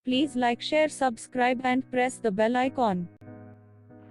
Please like, share, subscribe and press the bell icon.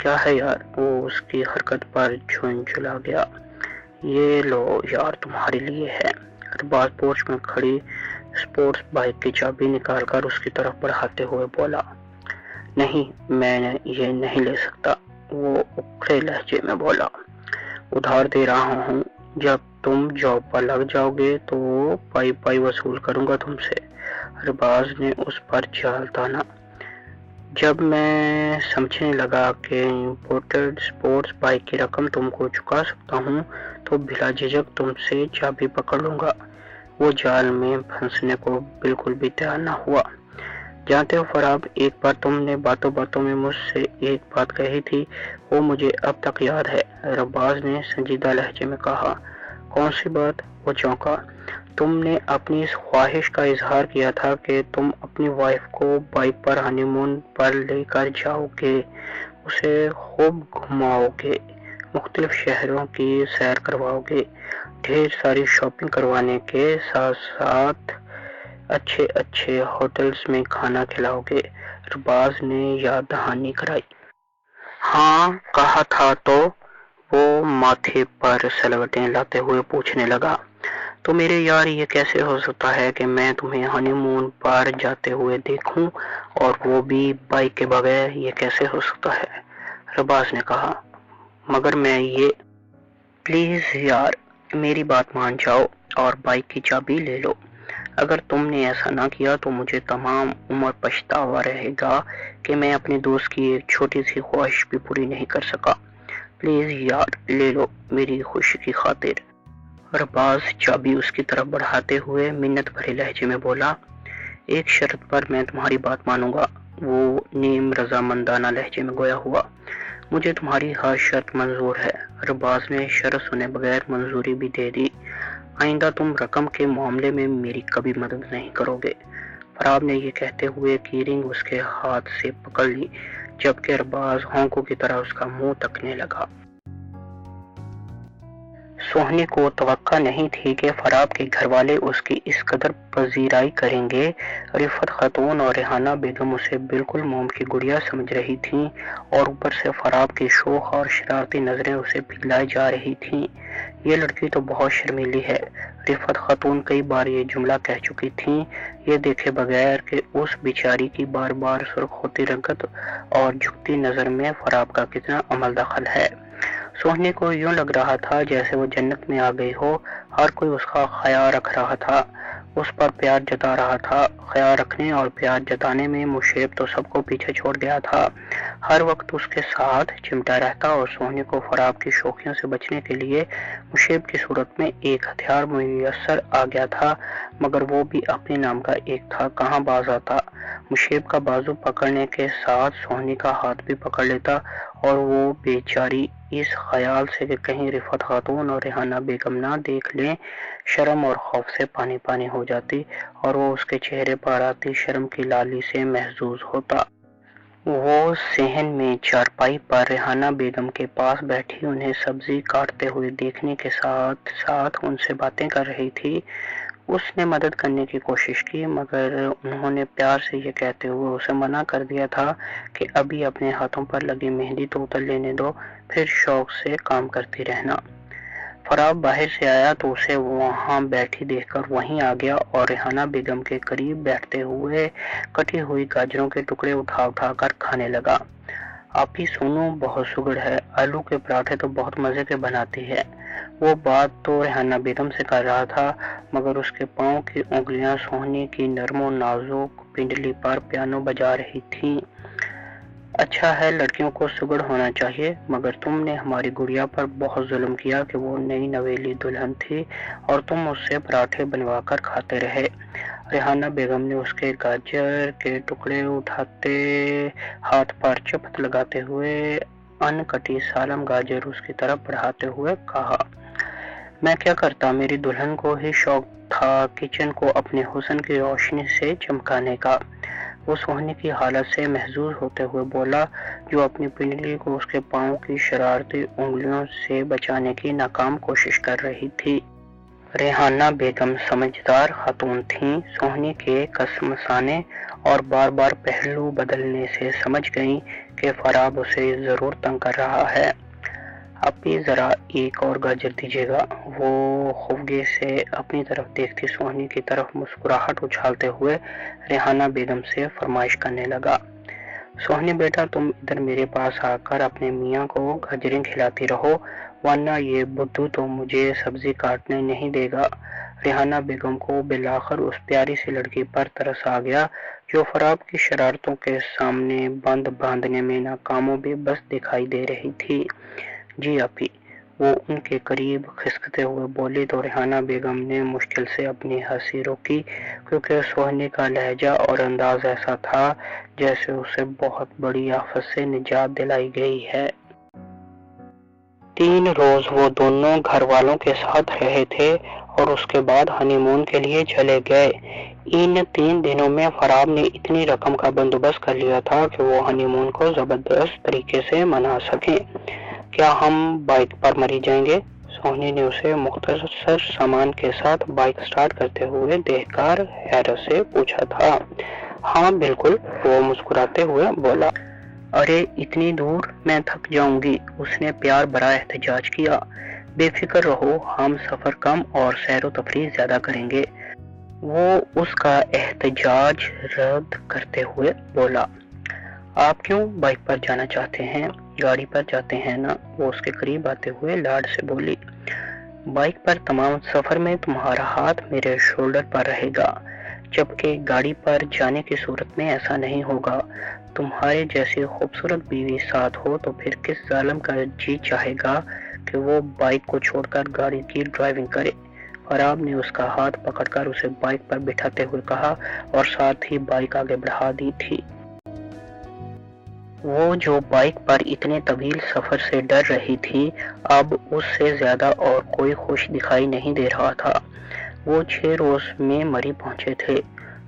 کیا ہے یار؟ وہ اس کی حرکت پر جھنجھلا گیا۔ یہ لو یار، تمہارے لیے ہے۔ ارباز پورچ میں کھڑی اسپورٹس بائک کی چابی نکال کر اس کی طرف بڑھاتے ہوئے بولا، نہیں، میں یہ نہیں لے سکتا۔ وہ اکڑے لہجے میں بولا، ادھار دے رہا ہوں، جب تم جاب پر لگ جاؤ گے تو پائی وصول کروں گا تم سے۔ ارباز نے اس پر جال تانا۔ جب میں سمجھنے لگا کہ امپورٹڈ اسپورٹس بائک کی رقم تم کو چکا سکتا ہوں تو بلا جھجک تم سے چابی پکڑ لوں گا۔ وہ جال میں پھنسنے کو بالکل بھی تیار نہ ہوا۔ جانتے ہو فراب، ایک بار تم نے باتوں باتوں میں مجھ سے ایک بات کہی تھی، وہ مجھے اب تک یاد ہے، ارباز نے سنجیدہ لہجے میں کہا۔ کون سی بات؟ وہ چونکا۔ تم نے اپنی اس خواہش کا اظہار کیا تھا کہ تم اپنی وائف کو بائک پر ہنی مون پر لے کر جاؤ گے، اسے خوب گھماؤ گے، مختلف شہروں کی سیر کرواؤ گے، ڈھیر ساری شاپنگ کروانے کے ساتھ ساتھ اچھے اچھے ہوٹلز میں کھانا کھلاؤ گے۔ ارباز نے یاد دہانی کرائی۔ ہاں کہا تھا تو، وہ ماتھے پر سلوٹیں لاتے ہوئے پوچھنے لگا۔ تو میرے یار، یہ کیسے ہو سکتا ہے کہ میں تمہیں ہنی مون پر جاتے ہوئے دیکھوں، اور وہ بھی بائک کے بغیر؟ یہ کیسے ہو سکتا ہے؟ ارباز نے کہا۔ مگر میں یہ… پلیز یار، میری بات مان جاؤ اور بائک کی چابی لے لو۔ اگر تم نے ایسا نہ کیا تو مجھے تمام عمر پچھتاوا رہے گا کہ میں اپنے دوست کی ایک چھوٹی سی خواہش بھی پوری نہیں کر سکا۔ پلیز یار، لے لو، میری خوشی کی خاطر۔ ارباز چابی اس کی طرف بڑھاتے ہوئے منت بھرے لہجے میں بولا، ایک شرط پر میں تمہاری بات مانوں گا۔ وہ نیم رضامندانہ لہجے میں گویا ہوا۔ مجھے تمہاری ہر شرط منظور ہے۔ ارباز نے شرط سنے بغیر منظوری بھی دے دی۔ آئندہ تم رقم کے معاملے میں میری کبھی مدد نہیں کرو گے۔ فراب نے یہ کہتے ہوئے کی رنگ اس کے ہاتھ سے پکڑ لی، جبکہ ارباز ہونکوں کی طرح اس کا منہ تکنے لگا۔ سوہنی کو توقع نہیں تھی کہ فراب کے گھر والے اس کی اس قدر پذیرائی کریں گے۔ رفعت خاتون اور ریحانہ بیگم اسے بالکل موم کی گڑیا سمجھ رہی تھیں، اور اوپر سے فراب کی شوخ اور شرارتی نظریں اسے پگھلائی جا رہی تھیں۔ یہ لڑکی تو بہت شرمیلی ہے۔ رفعت خاتون کئی بار یہ جملہ کہہ چکی تھیں، یہ دیکھے بغیر کہ اس بیچاری کی بار بار سرخ ہوتی رنگت اور جھکتی نظر میں فراب کا کتنا عمل دخل ہے۔ سوہنی کو یوں لگ رہا تھا جیسے وہ جنت میں آ گئی ہو، ہر کوئی اس کا خیال رکھ رہا تھا، اس پر پیار جتا رہا تھا۔ خیال رکھنے اور پیار جتانے میں مشیب تو سب کو پیچھے چھوڑ گیا تھا، ہر وقت اس کے ساتھ چمٹا رہتا، اور سوہنی کو فراب کی شوخیوں سے بچنے کے لیے مشیب کی صورت میں ایک ہتھیار میسر آ گیا تھا، مگر وہ بھی اپنے نام کا ایک تھا، کہاں باز آتا۔ مشیب کا بازو پکڑنے کے ساتھ سوہنی کا ہاتھ بھی پکڑ لیتا، اور وہ بیچاری اس خیال سے کہ کہیں رفعت خاتون اور ریحانہ بیگم نہ دیکھ لیں، شرم اور خوف سے پانی پانی ہو جاتی، اور وہ اس کے چہرے پر آتی شرم کی لالی سے محظوظ ہوتا۔ وہ صحن میں چارپائی پر ریحانہ بیگم کے پاس بیٹھی انہیں سبزی کاٹتے ہوئے دیکھنے کے ساتھ ساتھ ان سے باتیں کر رہی تھی۔ اس نے مدد کرنے کی کوشش کی، مگر انہوں نے پیار سے یہ کہتے ہوئے اسے منع کر دیا تھا کہ ابھی اپنے ہاتھوں پر لگی مہندی تو اتر لینے دو، پھر شوق سے کام کرتی رہنا۔ فراب باہر سے آیا تو اسے وہاں بیٹھی دیکھ کر وہیں آ گیا اور ریحانہ بیگم کے قریب بیٹھتے ہوئے کٹی ہوئی گاجروں کے ٹکڑے اٹھا کر کھانے لگا۔ آپی سونو بہت سگڑ ہے، آلو کے پراٹھے تو بہت مزے کے بناتی ہے۔ وہ بات تو ریحانہ بیگم سے کر رہا تھا، مگر اس کے پاؤں کی انگلیاں سوہنی کی نرم و نازک پنڈلی پر پیانو بجا رہی تھیں۔ اچھا ہے، لڑکیوں کو سگڑ ہونا چاہیے، مگر تم نے ہماری گڑیا پر بہت ظلم کیا کہ وہ نئی نویلی دلہن تھی اور تم اس سے پراٹھے بنوا کر کھاتے رہے۔ ریحانہ بیگم نے اس کے گاجر کے ٹکڑے اٹھاتے ہاتھ پر چپت لگاتے ہوئے ان کٹی سالم گاجر اس کی طرف بڑھاتے ہوئے کہا، میں کیا کرتا، میری دلہن کو ہی شوق تھا کچن کو اپنے حسن کی روشنی سے چمکانے کا۔ وہ سوہنی کی حالت سے محظوظ ہوتے ہوئے بولا، جو اپنی پنڈلی کو اس کے پاؤں کی شرارتی انگلیوں سے بچانے کی ناکام کوشش کر رہی تھی۔ ریحانہ بیگم سمجھدار خاتون تھیں، سوہنی کے کسمسانے اور بار بار پہلو بدلنے سے سمجھ گئیں کہ فراب اسے ضرور تنگ کر رہا ہے۔ اپی ذرا ایک اور گاجر دیجیے گا۔ وہ خفگی سے اپنی طرف دیکھتی سوہنی کی طرف مسکراہٹ اچھالتے ہوئے ریحانہ بیگم سے فرمائش کرنے لگا۔ سوہنی بیٹا، تم ادھر میرے پاس آ کر اپنے میاں کو گاجریں کھلاتی رہو، ورنہ یہ بدھو تو مجھے سبزی کاٹنے نہیں دے گا۔ ریحانہ بیگم کو بالآخر اس پیاری سی لڑکی پر ترس آ گیا جو فراب کی شرارتوں کے سامنے بند باندھنے میں ناکام و بے بس دکھائی دے رہی تھی۔ جی اپی، وہ ان کے قریب کھسکتے ہوئے بولی تو ریحانہ بیگم نے مشکل سے اپنی ہنسی روکی، کیونکہ سوہنی کا لہجہ اور انداز ایسا تھا جیسے اسے بہت بڑی آفت سے نجات دلائی گئی ہے۔ 3 روز وہ دونوں گھر والوں کے ساتھ رہے تھے اور اس کے بعد ہنی مون کے لیے چلے گئے۔ ان 3 دنوں میں فراب نے اتنی رقم کا بندوبست کر لیا تھا کہ وہ ہنی مون کو زبردست طریقے سے منا سکیں۔ کیا ہم بائک پر مری جائیں گے؟ سوہنی نے اسے مختصر سامان کے ساتھ بائک سٹارٹ کرتے ہوئے دیکھ کر حیرت سے پوچھا تھا۔ ہاں بالکل، وہ مسکراتے ہوئے بولا۔ ارے اتنی دور میں تھک جاؤں گی، اس نے پیار بھرا احتجاج کیا۔ بے فکر رہو، ہم سفر کم اور سیر و تفریح زیادہ کریں گے، وہ اس کا احتجاج رد کرتے ہوئے بولا۔ آپ کیوں بائک پر جانا چاہتے ہیں؟ گاڑی پر جاتے ہیں نا، وہ اس کے قریب آتے ہوئے لاڈ سے بولی۔ بائک پر تمام سفر میں تمہارا ہاتھ میرے شولڈر پر رہے گا، جبکہ گاڑی پر جانے کی صورت میں ایسا نہیں ہوگا۔ تمہارے جیسی خوبصورت بیوی ساتھ ہو تو پھر کس ظالم کا جی چاہے گا کہ وہ بائک کو چھوڑ کر گاڑی کی ڈرائیونگ کرے؟ فراب نے اس کا ہاتھ پکڑ کر اسے بائک پر بٹھاتے ہوئے کہا اور ساتھ ہی بائک آگے بڑھا دی تھی۔ وہ جو بائک پر اتنے طویل سفر سے ڈر رہی تھی، اب اس سے زیادہ اور کوئی خوش دکھائی نہیں دے رہا تھا۔ وہ 6 روز میں مری پہنچے تھے۔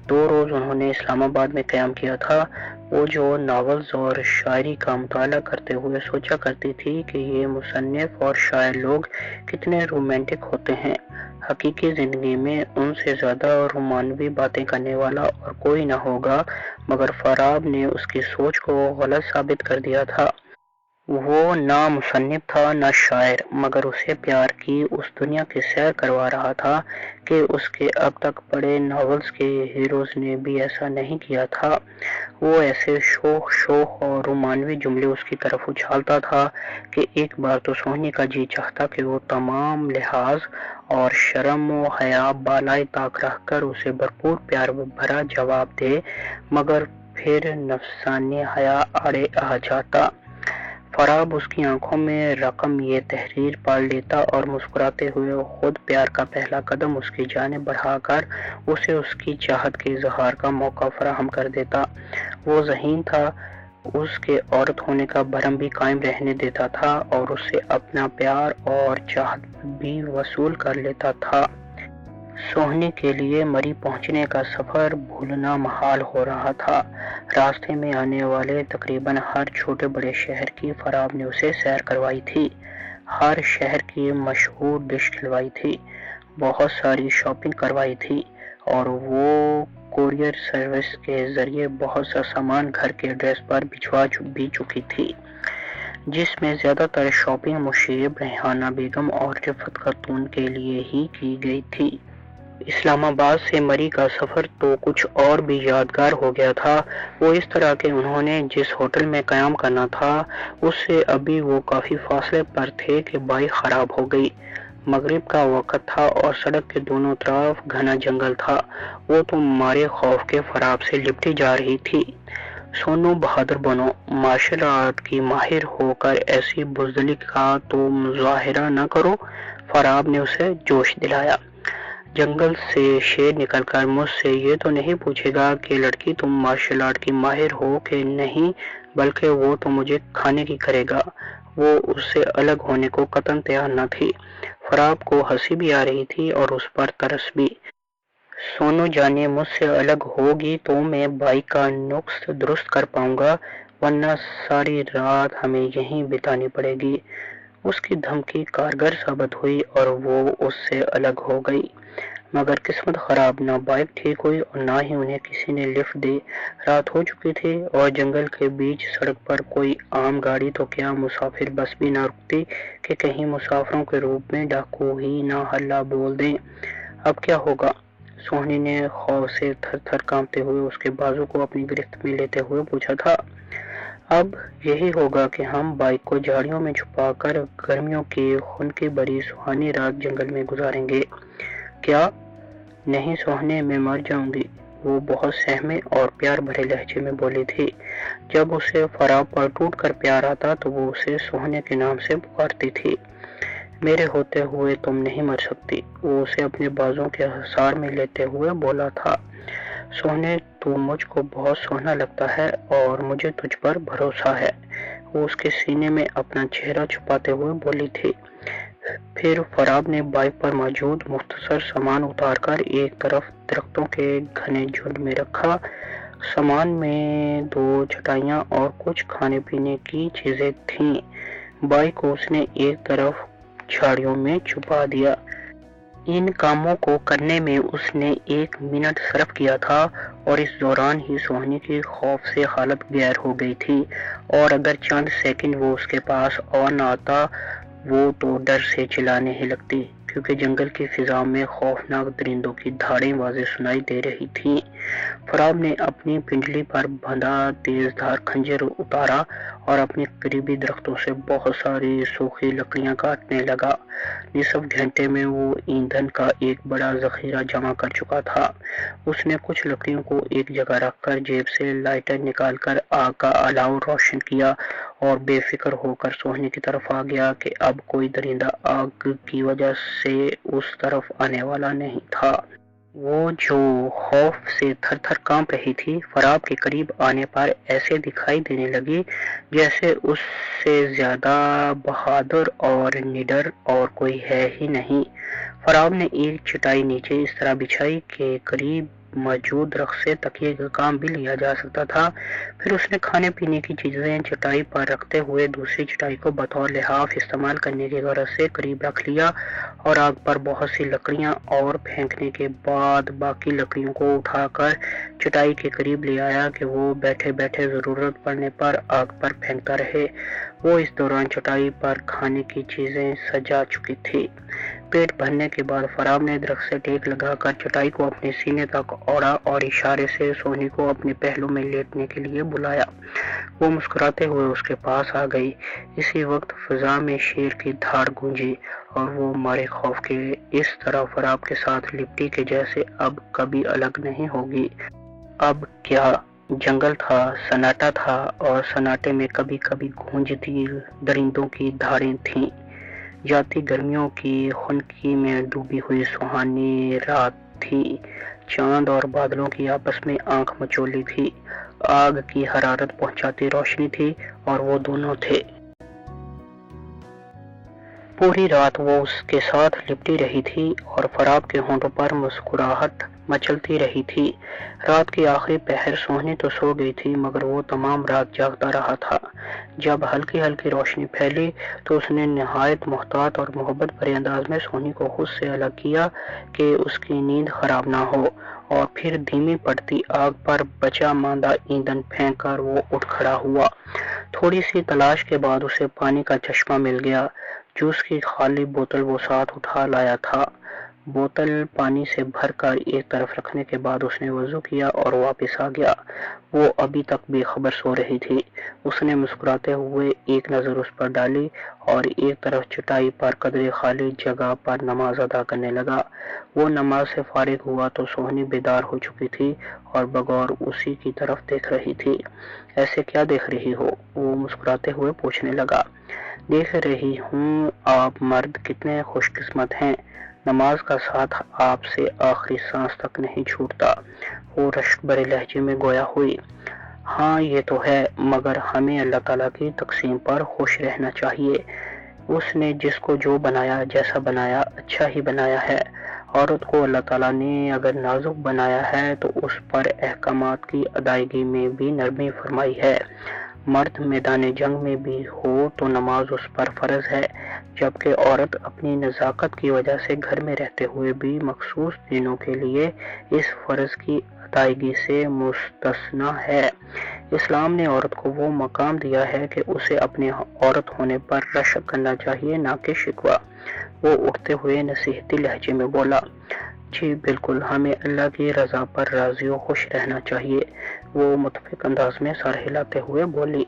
2 روز انہوں نے اسلام آباد میں قیام کیا تھا۔ وہ جو ناولز اور شاعری کا مطالعہ کرتے ہوئے سوچا کرتی تھی کہ یہ مصنف اور شاعر لوگ کتنے رومانٹک ہوتے ہیں، حقیقی زندگی میں ان سے زیادہ رومانوی باتیں کرنے والا اور کوئی نہ ہوگا، مگر فراب نے اس کی سوچ کو غلط ثابت کر دیا تھا۔ وہ نہ مصنف تھا نہ شاعر، مگر اسے پیار کی اس دنیا کی سیر کروا رہا تھا کہ اس کے اب تک پڑھے ناولز کے ہیروز نے بھی ایسا نہیں کیا تھا۔ وہ ایسے شوخ اور رومانوی جملے اس کی طرف اچھالتا تھا کہ ایک بار تو سوہنی کا جی چاہتا کہ وہ تمام لحاظ اور شرم و حیا بالائے طاق رکھ کر اسے بھرپور پیار بھرا جواب دے، مگر پھر نفسانی حیا آڑے آ جاتا۔ فراب اس کی آنکھوں میں رقم یہ تحریر پڑھ لیتا اور مسکراتے ہوئے خود پیار کا پہلا قدم اس کی جانب بڑھا کر اسے اس کی چاہت کے اظہار کا موقع فراہم کر دیتا۔ وہ ذہین تھا، اس کے عورت ہونے کا بھرم بھی قائم رہنے دیتا تھا اور اس سے اپنا پیار اور چاہت بھی وصول کر لیتا تھا۔ سوہنی کے لیے مری پہنچنے کا سفر بھولنا محال ہو رہا تھا۔ راستے میں آنے والے تقریباً ہر چھوٹے بڑے شہر کی فراب نے اسے سیر کروائی تھی، ہر شہر کی مشہور ڈش کھلوائی تھی، بہت ساری شاپنگ کروائی تھی، اور وہ کوریئر سروس کے ذریعے بہت سا سامان گھر کے ایڈریس پر بھجوا بھی چکی تھی، جس میں زیادہ تر شاپنگ مشیب ریحانہ بیگم اور رفعت خاتون کے لیے ہی کی گئی تھی۔ اسلام آباد سے مری کا سفر تو کچھ اور بھی یادگار ہو گیا تھا۔ وہ اس طرح کہ انہوں نے جس ہوٹل میں قیام کرنا تھا اس سے ابھی وہ کافی فاصلے پر تھے کہ بائک خراب ہو گئی۔ مغرب کا وقت تھا اور سڑک کے دونوں طرف گھنا جنگل تھا۔ وہ تو مارے خوف کے فراب سے لپٹی جا رہی تھی۔ سونو بہادر بنو، مارشل آرٹ کی ماہر ہو کر ایسی بزدلی کا تو مظاہرہ نہ کرو، فراب نے اسے جوش دلایا۔ جنگل سے شیر نکل کر مجھ سے یہ تو نہیں پوچھے گا کہ لڑکی تم مارشل آرٹ کی ماہر ہو کہ نہیں، بلکہ وہ تو مجھے کھانے کی کرے گا۔ وہ اس سے الگ ہونے کو قطعاً تیار نہ تھی۔ فراب کو ہنسی بھی آ رہی تھی اور اس پر ترس بھی۔ سونو جانے مجھ سے الگ ہوگی تو میں بائک کا نقص درست کر پاؤں گا، ورنہ ساری رات ہمیں یہیں بتانی پڑے گی۔ اس کی دھمکی کارگر ثابت ہوئی اور وہ اس سے الگ ہو گئی۔ مگر قسمت خراب، نہ بائک ٹھیک ہوئی اور نہ ہی انہیں کسی نے لفٹ دی۔ رات ہو چکی تھی اور جنگل کے بیچ سڑک پر کوئی عام گاڑی تو کیا مسافر بس بھی نہ رکتی کہ کہیں مسافروں کے روپ میں ڈاکو ہی نہ ہلہ بول دیں۔ اب کیا ہوگا؟ سوہنی نے خوف سے تھر تھر کانپتے ہوئے اس کے بازو کو اپنی گرفت میں لیتے ہوئے پوچھا تھا۔ اب یہی ہوگا کہ ہم بائک کو جھاڑیوں میں چھپا کر گرمیوں کی خنکی بڑی سہانی رات جنگل میں گزاریں گے۔ کیا؟ نہیں سوہنے، میں مر جاؤں گی، وہ بہت سہمے اور پیار بھرے لہجے میں بولی تھی۔ جب اسے فراب پر ٹوٹ کر پیار آتا تو وہ اسے سوہنے کے نام سے پکارتی تھی۔ میرے ہوتے ہوئے تم نہیں مر سکتی، وہ اسے اپنے بازوں کے حصار میں لیتے ہوئے بولا تھا۔ سوہنے، تو مجھ کو بہت سوہنا لگتا ہے اور مجھے تجھ پر بھروسہ ہے، وہ اس کے سینے میں اپنا چہرہ چھپاتے ہوئے بولی تھی۔ پھر فراب نے بائک پر موجود مختصر سامان اتار کر ایک طرف درختوں کے گھنے جھنڈ میں رکھا۔ سامان میں 2 چٹائیاں اور کچھ کھانے پینے کی چیزیں تھیں۔ بائک کو اس نے ایک طرف جھاڑیوں میں چھپا دیا۔ ان کاموں کو کرنے میں اس نے 1 منٹ صرف کیا تھا اور اس دوران ہی سوہنی کی خوف سے حالت غیر ہو گئی تھی، اور اگر چند سیکنڈ وہ اس کے پاس اور نہ آتا وہ تو ڈر سے چلانے ہی لگتی، کیونکہ جنگل کی فضا میں خوفناک درندوں کی دھاڑیں واضح سنائی دے رہی تھیں۔ فراب نے اپنی پنڈلی پر بندھا تیز دھار خنجر اتارا اور اپنے قریبی درختوں سے بہت ساری سوکھی لکڑیاں کاٹنے لگا۔ نصف گھنٹے میں وہ ایندھن کا ایک بڑا ذخیرہ جمع کر چکا تھا۔ اس نے کچھ لکڑیوں کو ایک جگہ رکھ کر جیب سے لائٹر نکال کر آگ کا الاؤ روشن کیا اور بے فکر ہو کر سوہنی کی طرف آ گیا کہ اب کوئی درندہ آگ کی وجہ سے اس طرف آنے والا نہیں تھا۔ وہ جو خوف سے تھر تھر کانپ رہی تھی، فراب کے قریب آنے پر ایسے دکھائی دینے لگی جیسے اس سے زیادہ بہادر اور نڈر اور کوئی ہے ہی نہیں۔ فراب نے ایک چٹائی نیچے اس طرح بچھائی کہ قریب موجود درخت سے تکیے کا کام بھی لیا جا سکتا تھا۔ پھر اس نے کھانے پینے کی چیزیں چٹائی پر رکھتے ہوئے دوسری چٹائی کو بطور لحاف استعمال کرنے کی غرض سے قریب رکھ لیا اور آگ پر بہت سی لکڑیاں اور پھینکنے کے بعد باقی لکڑیوں کو اٹھا کر چٹائی کے قریب لے آیا کہ وہ بیٹھے بیٹھے ضرورت پڑنے پر آگ پر پھینکتا رہے۔ وہ اس دوران چٹائی پر کھانے کی چیزیں سجا چکی تھی۔ پیٹ بھرنے کے بعد فراب نے درخت سے ٹیک لگا کر چٹائی کو اپنے سینے تک اوڑھا اور اشارے سے سوہنی کو اپنے پہلو میں لیٹنے کے لیے بلایا۔ وہ مسکراتے ہوئے اس کے پاس آ گئی۔ اسی وقت فضا میں شیر کی دھاڑ گونجی اور وہ مارے خوف کے اس طرح فراب کے ساتھ لپٹی کہ جیسے اب کبھی الگ نہیں ہوگی۔ اب کیا؟ جنگل تھا، سناٹا تھا اور سناٹے میں کبھی کبھی گونجتی درندوں کی دھاڑیں تھیں۔ جاتی گرمیوں کی خنکی میں ڈوبی ہوئی سہانی رات تھی۔ چاند اور بادلوں کی آپس میں آنکھ مچولی تھی۔ آگ کی حرارت پہنچاتی روشنی تھی اور وہ دونوں تھے۔ پوری رات وہ اس کے ساتھ لپٹی رہی تھی اور فراب کے ہونٹوں پر مسکراہٹ مچلتی رہی تھی۔ رات کی آخری پہر سوہنی تو سو گئی تھی مگر وہ تمام رات جاگتا رہا تھا۔ جب ہلکی ہلکی روشنی پھیلی تو اس نے نہایت محتاط اور محبت بھرے انداز میں سوہنی کو خود سے الگ کیا کہ اس کی نیند خراب نہ ہو، اور پھر دھیمی پڑتی آگ پر بچا ماندہ ایندھن پھینک کر وہ اٹھ کھڑا ہوا۔ تھوڑی سی تلاش کے بعد اسے پانی کا چشمہ مل گیا۔ جوس کی خالی بوتل وہ ساتھ اٹھا لایا تھا۔ بوتل پانی سے بھر کر ایک طرف رکھنے کے بعد اس نے وضو کیا اور واپس آ گیا۔ وہ ابھی تک بے خبر سو رہی تھی۔ اس نے مسکراتے ہوئے ایک نظر اس پر ڈالی اور ایک طرف چٹائی پر قدرے خالی جگہ پر نماز ادا کرنے لگا۔ وہ نماز سے فارغ ہوا تو سوہنی بیدار ہو چکی تھی اور بغور اسی کی طرف دیکھ رہی تھی۔ ایسے کیا دیکھ رہی ہو؟ وہ مسکراتے ہوئے پوچھنے لگا۔ دیکھ رہی ہوں آپ مرد کتنے خوش قسمت ہیں، نماز کا ساتھ آپ سے آخری سانس تک نہیں چھوٹتا، وہ رشک بھرے لہجے میں گویا ہوئی۔ ہاں یہ تو ہے، مگر ہمیں اللہ تعالیٰ کی تقسیم پر خوش رہنا چاہیے۔ اس نے جس کو جو بنایا، جیسا بنایا، اچھا ہی بنایا ہے۔ عورت کو اللہ تعالیٰ نے اگر نازک بنایا ہے تو اس پر احکامات کی ادائیگی میں بھی نرمی فرمائی ہے۔ مرد میدان جنگ میں بھی ہو تو نماز اس پر فرض ہے، جبکہ عورت اپنی نزاکت کی وجہ سے گھر میں رہتے ہوئے بھی مخصوص دنوں کے لیے اس فرض کی ادائیگی سے مستثنیٰ ہے۔ اسلام نے عورت کو وہ مقام دیا ہے کہ اسے اپنے عورت ہونے پر رشک کرنا چاہیے، نہ کہ شکوہ۔ وہ اٹھتے ہوئے نصیحتی لہجے میں بولا، جی بالکل، ہمیں اللہ کی رضا پر راضی و خوش رہنا چاہیے۔ وہ متفق انداز میں سر ہلاتے ہوئے بولی،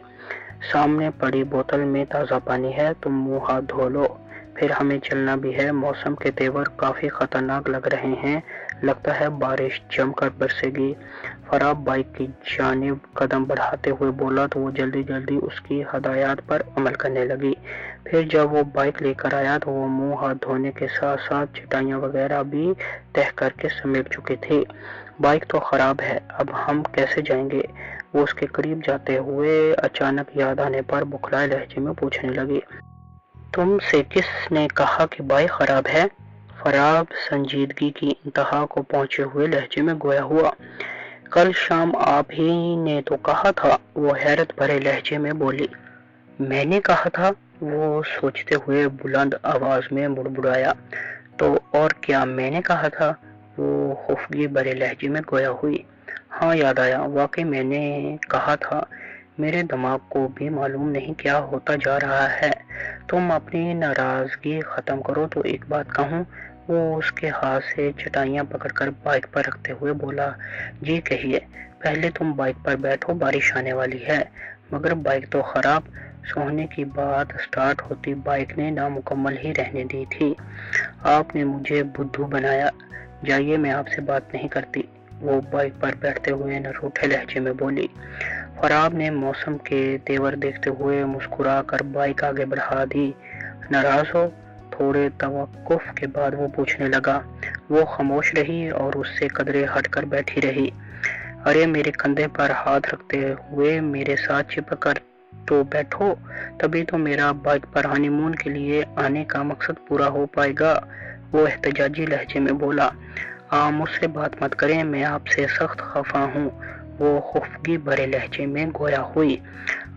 سامنے پڑی بوتل میں تازہ پانی ہے، تم منہ ہاتھ دھو لو، پھر ہمیں چلنا بھی ہے۔ موسم کے تیور کافی خطرناک لگ رہے ہیں، لگتا ہے بارش جم کر برسے گی۔ فراب بائک کی جانب قدم بڑھاتے ہوئے بولا تو وہ جلدی جلدی اس کی ہدایات پر عمل کرنے لگی۔ پھر جب وہ بائک لے کر آیا تو وہ منہ ہاتھ دھونے کے ساتھ ساتھ چٹائیاں وغیرہ بھی تہہ کر کے سمیٹ چکی تھی۔ بائک تو خراب ہے، اب ہم کیسے جائیں گے؟ وہ اس کے قریب جاتے ہوئے اچانک یاد آنے پر بکھلائے لہجے میں پوچھنے لگی، تم سے کس نے کہا کہ بائک خراب ہے؟ فراب سنجیدگی کی انتہا کو پہنچے ہوئے لہجے میں گویا ہوا، کل شام آپ ہی نے تو کہا تھا۔ وہ حیرت بھرے لہجے میں بولی، میں نے کہا تھا؟ وہ سوچتے ہوئے بلند آواز میں بڑبڑایا، تو اور کیا میں نے کہا تھا؟ وہ خفگی بھرے لہجے میں گویا ہوئی، ہاں یاد آیا، واقعی میں نے کہا تھا۔ میرے دماغ کو بھی معلوم نہیں کیا ہوتا جا رہا ہے۔ تم اپنی ناراضگی ختم کرو تو ایک بات کہوں؟ وہ اس کے ہاتھ سے چٹائیاں پکڑ کر بائک پر رکھتے ہوئے بولا، جی کہیے۔ پہلے تم بائک پر بیٹھو، بارش آنے والی ہے۔ مگر بائک تو خراب۔ سوہنی کی بات سٹارٹ ہوتی بائک نے نامکمل ہی رہنے دی تھی۔ آپ نے مجھے بدھو بنایا، جائیے میں آپ سے بات نہیں کرتی۔ وہ بائک پر بیٹھتے ہوئے نروٹھے لہجے میں بولی۔ فراب نے موسم کے تیور دیکھتے ہوئے مسکرا کر بائک آگے بڑھا دی۔ ناراض ہو؟ تھوڑے توقف کے بعد وہ پوچھنے لگا۔ وہ خاموش رہی اور اس سے قدرے ہٹ کر بیٹھی رہی۔ ارے میرے کندھے پر ہاتھ رکھتے ہوئے میرے ساتھ چپک کر تو بیٹھو، تبھی تو میرا بائک پر ہانی مون کے لیے آنے کا مقصد پورا ہو پائے گا۔ وہ احتجاجی لہجے میں بولا، آپ مجھ سے بات مت کریں، میں آپ سے سخت خفا ہوں۔ وہ خفگی بھرے لہجے میں گویا ہوئی،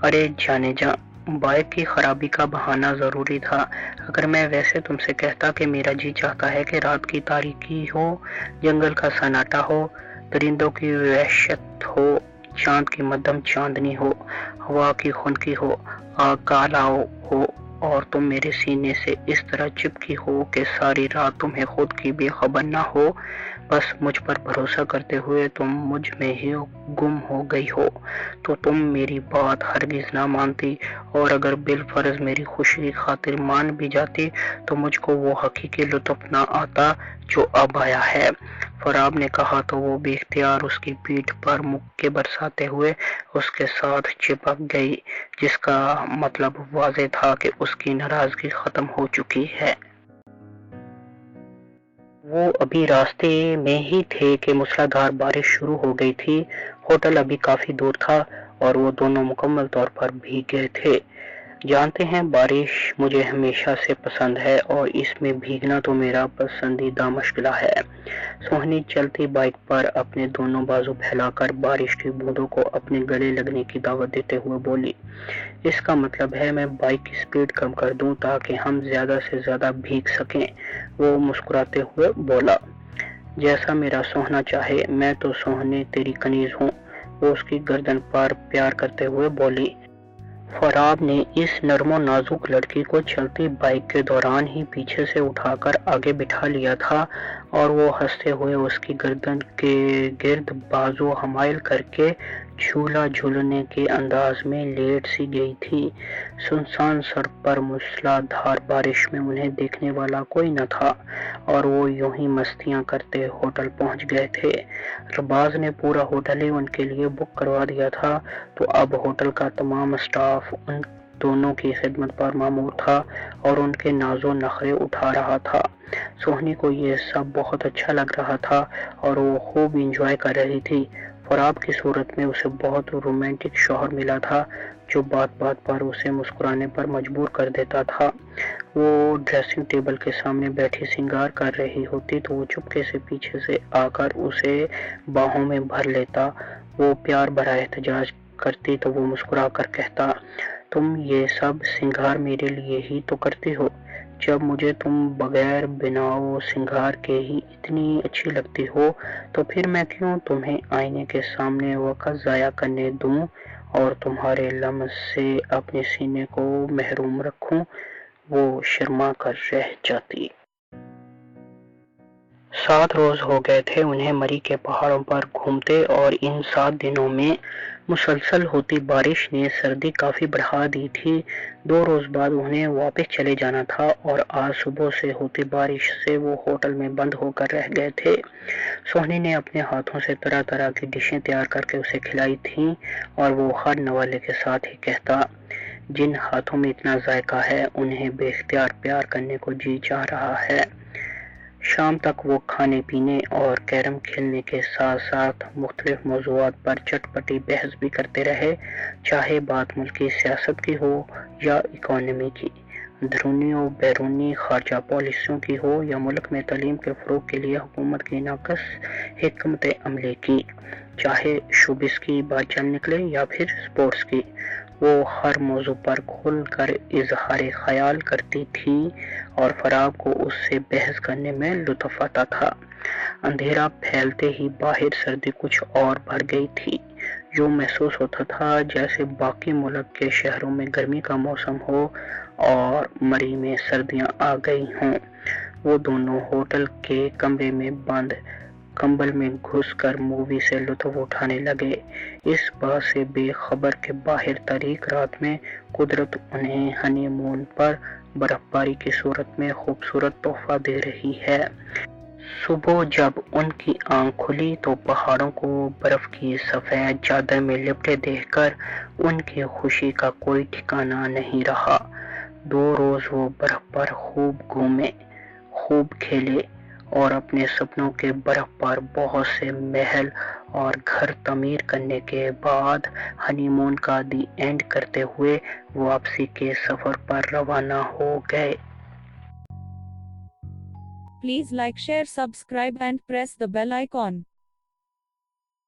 ارے جانے جا، بائک کی خرابی کا بہانہ ضروری تھا۔ اگر میں ویسے تم سے کہتا کہ میرا جی چاہتا ہے کہ رات کی تاریکی ہو، جنگل کا سناٹا ہو، درندوں کی وحشت ہو، چاند کی مدھم چاندنی ہو، ہوا کی خنکی ہو، آگ کا الاؤ ہو، اور تم میرے سینے سے اس طرح چپکی ہو کہ ساری رات تمہیں خود کی بھی خبر نہ ہو، بس مجھ پر بھروسہ کرتے ہوئے تم مجھ میں ہی گم ہو گئی ہو، تو تم میری بات ہرگز نہ مانتی، اور اگر بالفرض میری خوشی کی خاطر مان بھی جاتی تو مجھ کو وہ حقیقی لطف نہ آتا جو اب آیا ہے۔ فراب نے کہا تو وہ بے اختیار اس کی پیٹھ پر مکے برساتے ہوئے اس کے ساتھ چپک گئی، جس کا مطلب واضح تھا کہ اس کی ناراضگی ختم ہو چکی ہے۔ وہ ابھی راستے میں ہی تھے کہ موسلا دھار بارش شروع ہو گئی تھی۔ ہوٹل ابھی کافی دور تھا اور وہ دونوں مکمل طور پر بھیگ گئے تھے۔ جانتے ہیں بارش مجھے ہمیشہ سے پسند ہے اور اس میں بھیگنا تو میرا پسندیدہ مشغلہ ہے۔ سوہنی چلتی بائک پر اپنے دونوں بازو پھیلا کر بارش کی بوندوں کو اپنے گلے لگنے کی دعوت دیتے ہوئے بولی، اس کا مطلب ہے میں بائک کی سپیڈ کم کر دوں تاکہ ہم زیادہ سے زیادہ بھیگ سکیں۔ وہ مسکراتے ہوئے بولا، جیسا میرا سوہنا چاہے، میں تو سوہنے تیری کنیز ہوں۔ وہ اس کی گردن پر پیار کرتے ہوئے بولی۔ فراب نے اس نرم و نازک لڑکی کو چلتی بائک کے دوران ہی پیچھے سے اٹھا کر آگے بٹھا لیا تھا اور وہ ہنستے ہوئے اس کی گردن کے گرد بازو حمائل کر کے جھولا جھولنے کے انداز میں لیٹ سی گئی تھی۔ سنسان سڑک پر موسلا دھار بارش میں انہیں دیکھنے والا کوئی نہ تھا اور وہ یوں ہی مستیاں کرتے ہوٹل پہنچ گئے تھے۔ رباز نے پورا ہوٹل ہی ان کے لیے بک کروا دیا تھا، تو اب ہوٹل کا تمام اسٹاف ان دونوں کی خدمت پر مامور تھا اور ان کے ناز و نخرے اٹھا رہا تھا۔ سوہنی کو یہ سب بہت اچھا لگ رہا تھا اور وہ خوب انجوائے کر رہی تھی۔ فراب کی صورت میں اسے بہت رومانٹک شوہر ملا تھا جو بات بات پر اسے مسکرانے پر مجبور کر دیتا تھا۔ وہ ڈریسنگ ٹیبل کے سامنے بیٹھی سنگار کر رہی ہوتی تو وہ چپکے سے پیچھے سے آ کر اسے باہوں میں بھر لیتا۔ وہ پیار بھرا احتجاج کرتی تو وہ مسکرا کر کہتا، تم یہ سب سنگھار میرے لیے ہی تو کرتی ہو، جب مجھے تم بغیر بناؤ سنگھار کے ہی اتنی اچھی لگتی ہو تو پھر میں کیوں تمہیں آئینے کے سامنے وقت ضائع کرنے دوں اور تمہارے لمس سے اپنے سینے کو محروم رکھوں۔ وہ شرما کر رہ جاتی۔ 7 روز ہو گئے تھے انہیں مری کے پہاڑوں پر گھومتے، اور ان 7 دنوں میں مسلسل ہوتی بارش نے سردی کافی بڑھا دی تھی۔ 2 روز بعد انہیں واپس چلے جانا تھا، اور آج صبح سے ہوتی بارش سے وہ ہوٹل میں بند ہو کر رہ گئے تھے۔ سوہنی نے اپنے ہاتھوں سے طرح طرح کی ڈشیں تیار کر کے اسے کھلائی تھیں، اور وہ ہر نوالے کے ساتھ ہی کہتا، جن ہاتھوں میں اتنا ذائقہ ہے انہیں بے اختیار پیار کرنے کو جی چاہ رہا ہے۔ شام تک وہ کھانے پینے اور کیرم کھیلنے کے ساتھ ساتھ مختلف موضوعات پر چٹپٹی بحث بھی کرتے رہے، چاہے بات ملکی سیاست کی ہو یا اکانومی کی، اندرونی و بیرونی خارجہ پالیسیوں کی ہو، یا ملک میں تعلیم کے فروغ کے لیے حکومت کی ناقص حکمت عملی کی، چاہے شوبز کی بات چل نکلے یا پھر سپورٹس کی۔ وہ ہر موضوع پر کھل کر اظہار خیال کرتی تھی، اور فراق کو اس سے بحث کرنے میں لطف آتا تھا۔ اندھیرا پھیلتے ہی باہر سردی کچھ اور بڑھ گئی تھی۔ یوں محسوس ہوتا تھا جیسے باقی ملک کے شہروں میں گرمی کا موسم ہو اور مری میں سردیاں آ گئی ہوں۔ وہ دونوں ہوٹل کے کمرے میں بند کمبل میں گھس کر مووی سے لطف اٹھانے لگے، اس بات سے بے خبر کہ باہر تاریک رات میں قدرت انہیں ہنی مون پر برف باری کی صورت میں خوبصورت تحفہ دے رہی ہے۔ صبح جب ان کی آنکھ کھلی تو پہاڑوں کو برف کی سفید چادر میں لپٹے دیکھ کر ان کی خوشی کا کوئی ٹھکانہ نہیں رہا۔ 2 روز وہ برف پر خوب گھومے، خوب کھیلے، اور اپنے سپنوں کے برف پر بہت سے محل اور گھر تعمیر کرنے کے بعد ہنی مون کا دی اینڈ کرتے ہوئے واپسی کے سفر پر روانہ ہو گئے۔ Please like, share, subscribe and press the bell icon.